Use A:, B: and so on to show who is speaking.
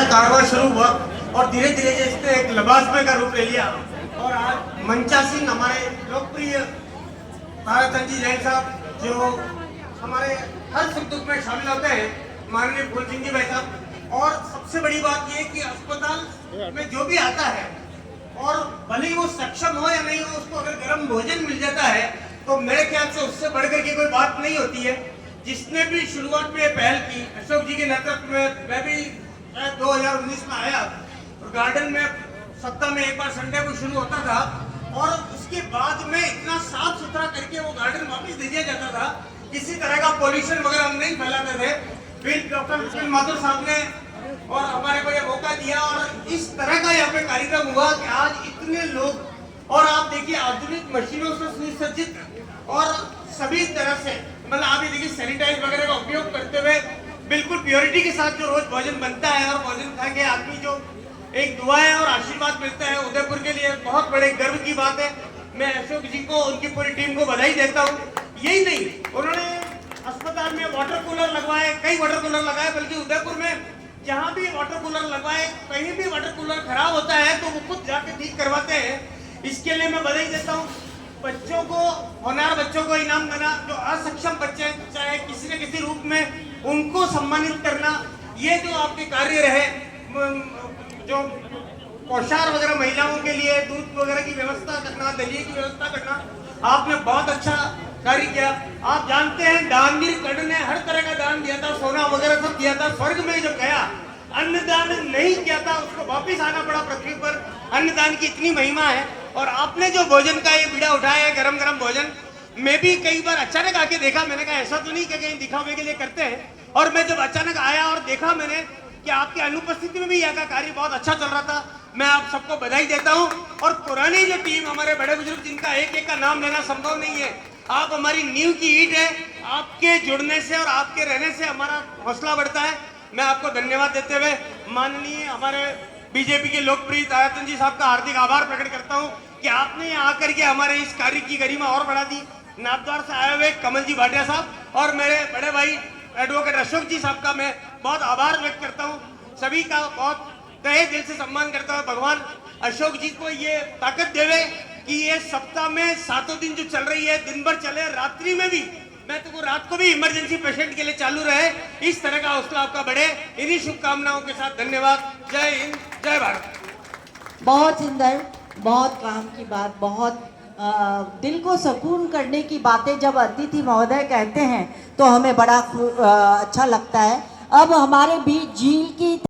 A: कारवां शुरू हुआ और धीरे धीरे इसने एक लबासमे का रूप ले लिया। और आज मंचासीन हमारे लोकप्रिय ताराचंद जी जैन साहब जो हमारे हर सुख दुख में शामिल होते हैं, माननीय फूल सिंह जी भाई साहब। और सबसे बड़ी बात यह कि अस्पताल में जो भी आता है और भले ही वो सक्षम हो या नहीं हो, उसको अगर गर्म भोजन मिल जाता है तो मेरे ख्याल से उससे बढ़कर के कोई बात नहीं होती है। जिसने भी शुरुआत में पहल की, अशोक जी के नेतृत्व में, मैं भी 2019 में आया और गार्डन में सप्ताह में एक बार संडे को शुरू होता था और उसके बाद में इतना साफ सुथरा करके वो गार्डन वापस दे दिया जाता था। किसी तरह का पॉल्यूशन वगैरह हम नहीं फैलाते थे। फिर डॉक्टर माथुर साहब ने और हमारे को ये मौका दिया और इस तरह का यहाँ पे कार्यक्रम हुआ कि आज इतने लोग, और आप देखिए आधुनिक मशीनों से सुसज्जित और सभी तरह से, मतलब आप ये देखिए सैनिटाइज वगैरह का उपयोग करते हुए बिल्कुल प्योरिटी के साथ जो रोज भोजन बनता है और भोजन खा के आदमी जो एक दुआएं और आशीर्वाद मिलता है, उदयपुर के लिए बहुत बड़े गर्व की बात है। मैं अशोक जी को, उनकी पूरी टीम को बधाई देता हूँ। यही नहीं, उन्होंने अस्पताल में वाटर कूलर लगवाए, कई वाटर कूलर लगाए, बल्कि उदयपुर में जहाँ भी वाटर कूलर लगवाए, कहीं भी वाटर कूलर खराब होता है तो वो खुद जाके ठीक करवाते हैं। इसके लिए मैं बधाई देता हूँ। बच्चों को, होनहार बच्चों को इनाम देना, जो असक्षम बच्चे चाहे किसी न किसी रूप में उनको सम्मानित करना, ये जो आपके कार्य रहे, जो पोषार वगैरह महिलाओं के लिए दूध वगैरह की व्यवस्था करना, दलिए की व्यवस्था करना, आपने बहुत अच्छा कार्य किया। आप जानते हैं दानवीर कर्ण ने हर तरह का दान दिया था, सोना वगैरह सब दिया था। स्वर्ग में जब गया, अन्नदान नहीं किया था, उसको वापिस आना पड़ा पृथ्वी पर। अन्नदान की इतनी महिमा है। और आपने जो भोजन का ये बीड़ा उठाया है, गरम गरम भोजन, मैं भी कई बार अचानक आके देखा, मैंने कहा ऐसा तो नहीं कि कहीं दिखावे के लिए करते हैं। और मैं जब अचानक आया और देखा मैंने कि आपकी अनुपस्थिति में भी यहाँ का कार्य बहुत अच्छा चल रहा था, मैं आप सबको बधाई देता हूँ। और पुरानी जो टीम, हमारे बड़े बुजुर्ग जिनका एक एक का नाम लेना संभव नहीं है, आप हमारी नींव की ईंट है। आपके जुड़ने से और आपके रहने से हमारा हौसला बढ़ता है। मैं आपको धन्यवाद देते हुए माननीय हमारे बीजेपी के लोकप्रिय ताराचंद जी साहब का हार्दिक आभार प्रकट करता हूं कि आपने यहाँ आकर के हमारे इस कार्य की गरिमा और बढ़ा दी। नाथद्वार से आए हुए कमल जी भाटिया साहब और मेरे बड़े भाई एडवोकेट अशोक जी साहब का मैं बहुत आभार व्यक्त करता हूँ। सभी का बहुत तहे दिल से सम्मान करता हूँ। भगवान अशोक जी को ये ताकत देवे कि ये सप्ताह में 7 दिन जो चल रही है, दिन भर चले, रात्रि में भी, मैं तो रात को भी इमरजेंसी पेशेंट के लिए चालू रहे। इस तरह का हौसला आपका बढ़े, इन्हीं शुभकामनाओं के साथ धन्यवाद। जय हिंद, जय भारत।
B: बहुत सुंदर, बहुत काम की बात, बहुत दिल को सुकून करने की बातें जब अतिथि महोदय कहते हैं तो हमें बड़ा अच्छा लगता है। अब हमारे बीच झील की